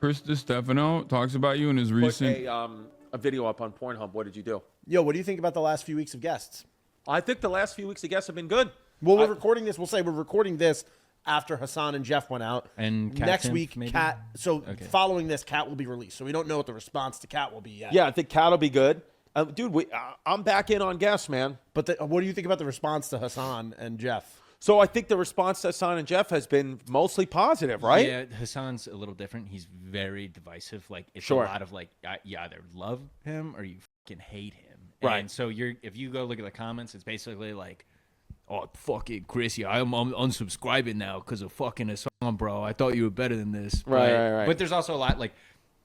Chris DiStefano talks about you in his recent. Put a video up on Pornhub. What did you do? Yo, what do you think about the last few weeks of guests? I think the last few weeks of guests have been good. Well, we're recording this. We'll say we're recording this after Hasan and Jeff went out. And Cat next Simp, week, maybe? Cat. So following this, Cat will be released. So we don't know what the response to Cat will be yet. Yeah, I think Cat will be good. Dude, I'm back in on guests, man. But what do you think about the response to Hasan and Jeff? So I think the response to Hasan and Jeff has been mostly positive, right? Yeah, Hasan's a little different. He's very divisive. Like it's Sure. a lot of like you either love him or you fucking hate him. Right. And so if you go look at the comments, it's basically like, oh fucking Chris, yeah, I'm unsubscribing now because of fucking Hasan, bro. I thought you were better than this. Right. But there's also a lot like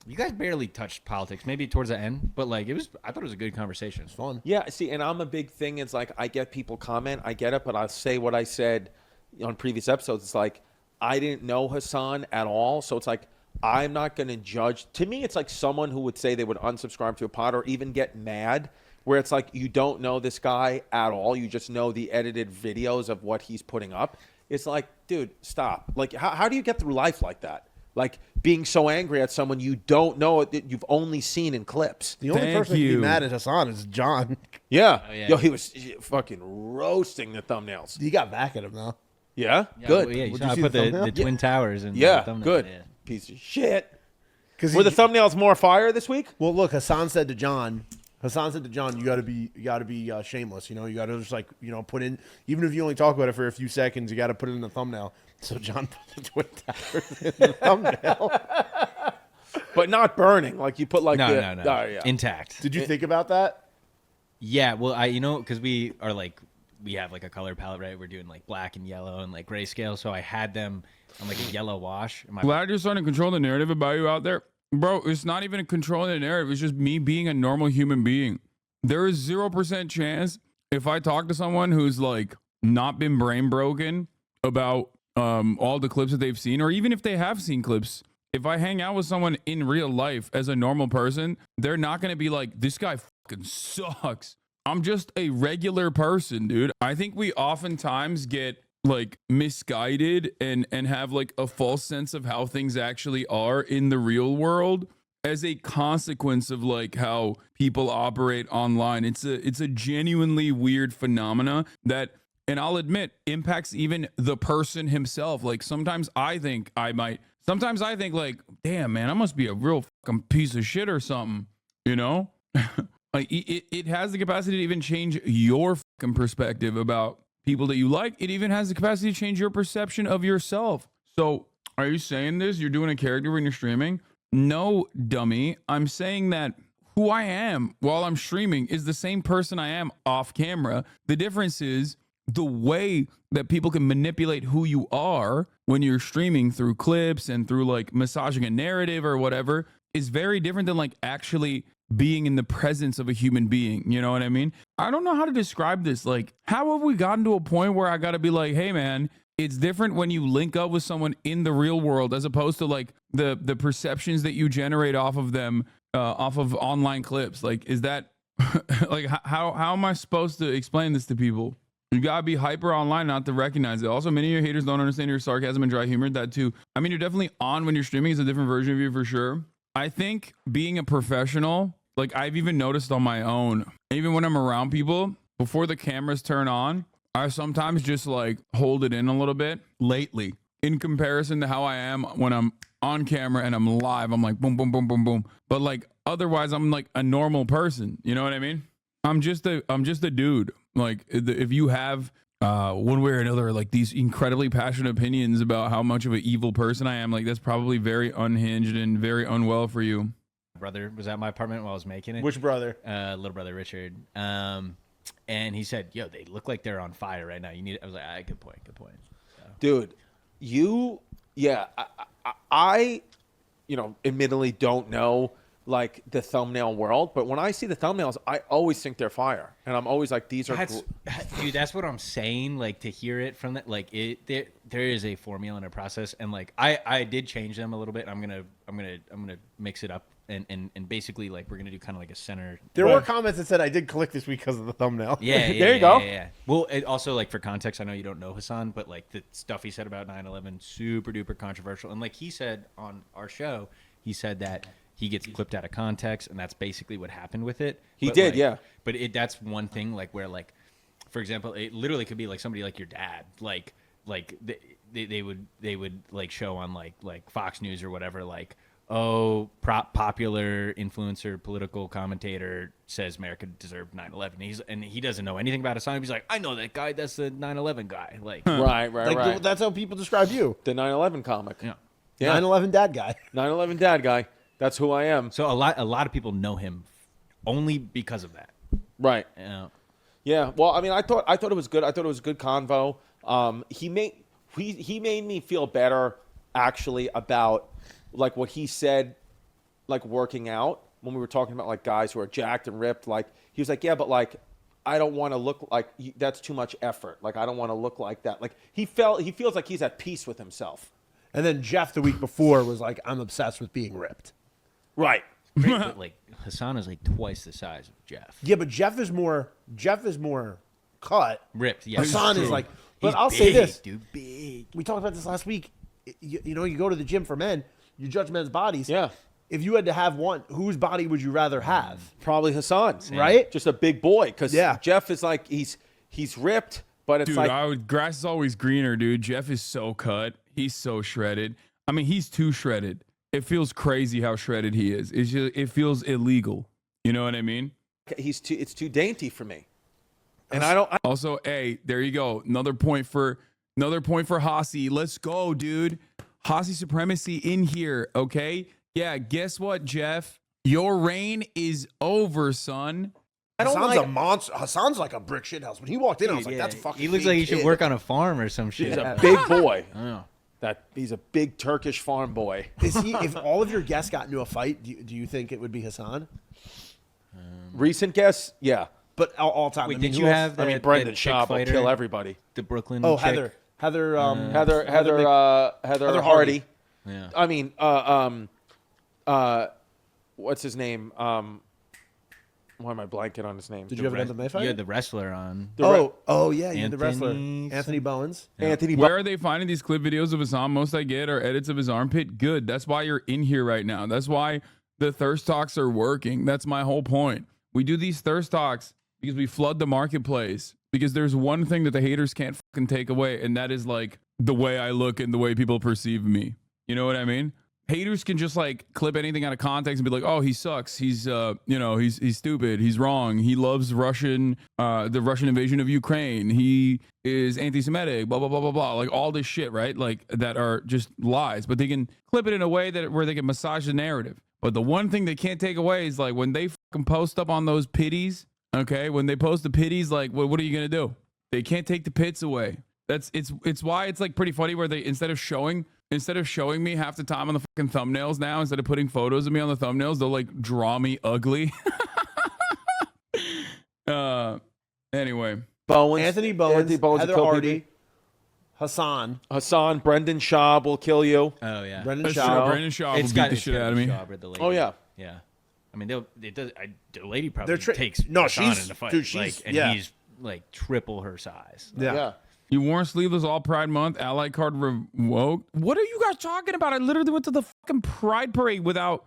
you guys barely touched politics, maybe towards the end, but like I thought it was a good conversation. It's fun. Yeah, see, and I'm a big thing. It's like I get people comment, I get it, but I'll say what I said on previous episodes. It's like I didn't know Hasan at all, so it's like I'm not going to judge. To me, it's like someone who would say they would unsubscribe to a pod or even get mad, where it's like you don't know this guy at all. You just know the edited videos of what he's putting up. It's like, dude, stop. Like, how do you get through life like that? Like being so angry at someone you don't know that you've only seen in clips. The only person who can be mad at Hasan is John. Yeah. Oh, yeah. Yo, he was fucking roasting the thumbnails. He got back at him though. Yeah? Yeah, Good. well, yeah, you Would saw you I see put the thumbnail? the Twin Towers in Yeah, the thumbnail. good. Yeah. Piece of shit. Because Were the thumbnails more fire this week? Well, look, Hasan said to John, you got to be shameless. You know, you got to just put in, even if you only talk about it for a few seconds, you got to put it in the thumbnail. So John put the Twin Towers in the thumbnail. But not burning. Like you put like No. Oh, yeah. Intact. Did you think about that? Yeah, well, because we have like a color palette, right? We're doing like black and yellow and like grayscale. So I had them on like a yellow wash. Glad you're starting to control the narrative about you out there. Bro, it's not even controlling the narrative. It's just me being a normal human being. There is 0% chance if I talk to someone who's like not been brain broken about all the clips that they've seen, or even if they have seen clips, if I hang out with someone in real life as a normal person, they're not going to be like, this guy fucking sucks. I'm just a regular person, dude. I think we oftentimes get like misguided and have like a false sense of how things actually are in the real world as a consequence of like how people operate online. It's a genuinely weird phenomena that, and I'll admit, impacts even the person himself. Like sometimes I think like, damn man, I must be a real fucking piece of shit or something, you know? Like it has the capacity to even change your fucking perspective about people that you like. It even has the capacity to change your perception of yourself. So are you saying this? You're doing a character when you're streaming? No, dummy. I'm saying that who I am while I'm streaming is the same person I am off camera. The difference is the way that people can manipulate who you are when you're streaming through clips and through like massaging a narrative or whatever is very different than like actually being in the presence of a human being. You know what I mean? I don't know how to describe this. Like, how have we gotten to a point where I got to be like, hey man, it's different when you link up with someone in the real world as opposed to like the perceptions that you generate off of them, off of online clips. Like, is that like, how am I supposed to explain this to people? You gotta be hyper online not to recognize it. Also, many of your haters don't understand your sarcasm and dry humor. That too. I mean, you're definitely on when you're streaming. It's a different version of you for sure. I think being a professional, like I've even noticed on my own, even when I'm around people, before the cameras turn on, I sometimes just like hold it in a little bit lately in comparison to how I am when I'm on camera and I'm live. I'm like boom, boom, boom, boom, boom. But like otherwise, I'm like a normal person. You know what I mean? I'm just a dude. Like if you have one way or another, like these incredibly passionate opinions about how much of an evil person I am, like that's probably very unhinged and very unwell for you. Brother was at my apartment while I was making it. Which brother? Little brother Richard. And he said, "Yo, they look like they're on fire right now. You need." I was like, "Good point. Good point." So. Dude, I admittedly don't know like the thumbnail world, but when I see the thumbnails, I always think they're fire, and I'm always like, these are dude, that's what I'm saying. Like to hear it from that, like there is a formula and a process, and like I did change them a little bit. I'm gonna mix it up and basically like we're gonna do kind of like a center. There were comments that said I did click this week because of the thumbnail. Yeah, there you go. Yeah. Well, also like for context, I know you don't know Hasan, but like the stuff he said about 9/11, super duper controversial, and like he said on our show, he said that he gets clipped out of context, and that's basically what happened with it. He But, did, like, yeah. But that's one thing, like where like, for example, it literally could be like somebody like your dad, like they would like show on like Fox News or whatever, like, oh, popular influencer, political commentator says America deserved 9/11. And he doesn't know anything about Hasan. He's like, I know that guy. That's the 9/11 guy. Like, Right. That's how people describe you. The 9/11 comic. yeah. Yeah. 9/11 dad guy. 9/11 dad guy. That's who I am. So a lot of people know him only because of that. Right. You know? Yeah. Well, I mean, I thought it was good. I thought it was a good convo. He made me feel better actually about like what he said, like working out when we were talking about like guys who are jacked and ripped. Like he was like, yeah, but like I don't want to look like that's too much effort. Like I don't want to look like that. Like he feels like he's at peace with himself. And then Jeff the week before was like, I'm obsessed with being ripped. Right. Great, but like Hasan is like twice the size of Jeff. Yeah, but Jeff is more cut. Ripped. Yeah. Hasan is like, but He's I'll say big, this. dude, big. We talked about this last week. You know, you go to the gym for men, you judge men's bodies. Yeah. If you had to have one, whose body would you rather have? Probably Hasan. Right? Just a big boy. Because Yeah. Jeff is like he's ripped, but it's Dude, like grass is always greener, dude. Jeff is so cut. He's so shredded. I mean, he's too shredded. It feels crazy how shredded he is. It feels illegal. You know what I mean? it's too dainty for me. And I don't. Also, hey, there you go. Another point for Hasi. Let's go, dude. Hasi supremacy in here, okay? Yeah, guess what, Jeff? Your reign is over, son. I don't Hasan's like. a monster. Hasan's like a brick shit house. When he walked in, I was like, that's fucking He looks big like he should kid. work on a farm or some shit. He's a big boy. Oh. That he's a big Turkish farm boy. Is he? If all of your guests got into a fight, do you think it would be Hasan? Recent guess, yeah. But all time. Wait, I mean, did who you else? have I the, mean, Brendan the chick Schaub will fighter, kill everybody. the Brooklyn Oh, chick? Heather. Heather Heather Hardy. Yeah. I mean, what's his name? Why am I blanking on his name? Did you have an MMA fight? You had the wrestler on. Oh yeah, you had the wrestler Anthony Anthony Bowens. Anthony? Where are they finding these clip videos of Hasan? Most I get are edits of his armpit. Good. That's why you're in here right now. That's why the thirst talks are working. That's my whole point. We do these thirst talks because we flood the marketplace. Because there's one thing that the haters can't fucking take away, and that is like the way I look and the way people perceive me. You know what I mean? Haters can just like clip anything out of context and be like, "Oh, he sucks. He's he's stupid. He's wrong. He loves the Russian invasion of Ukraine. He is anti-Semitic. Blah blah blah blah blah. Like all this shit, right? Like that are just lies. But they can clip it in a way where they can massage the narrative. But the one thing they can't take away is like when they fucking post up on those pitties. Okay, when they post the pitties, like what are you gonna do? They can't take the pits away. It's why it's like pretty funny where they instead of showing me half the time on the fucking thumbnails now, instead of putting photos of me on the thumbnails, they'll like draw me ugly. Anyway. Bowens, Heather will Hardy, Hasan, Brendan Schaub will kill you. Oh yeah. Brendan That's true. Shaw. Brandon Shaw will beat the shit out of me. Oh Oh, yeah. Yeah. I mean, the lady probably They're takes no, Hasan she's- in the fight. dude, she's- like, and yeah. he's like triple her size. Yeah. You wore sleeveless all Pride Month, ally card revoked. What are you guys talking about? I literally went to the fucking Pride parade without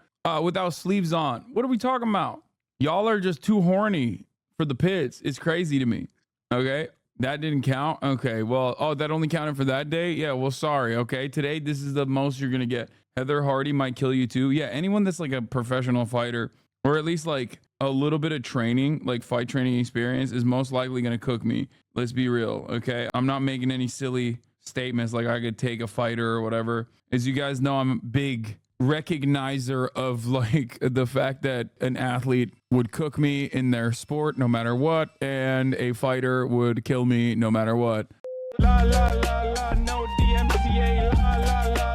sleeves on. What are we talking about? Y'all are just too horny for the pits. It's crazy to me. Okay, that didn't count. Okay, well, that only counted for that day. Yeah, well, sorry. Okay, today this is the most you're gonna get. Heather Hardy might kill you too. Yeah, anyone that's like a professional fighter or at least like a little bit of training, like fight training experience, is most likely gonna cook me. Let's be real, okay? I'm not making any silly statements like I could take a fighter or whatever. As you guys know, I'm a big recognizer of like the fact that an athlete would cook me in their sport no matter what, and a fighter would kill me no matter what. La la la la, no DMCA, la la la.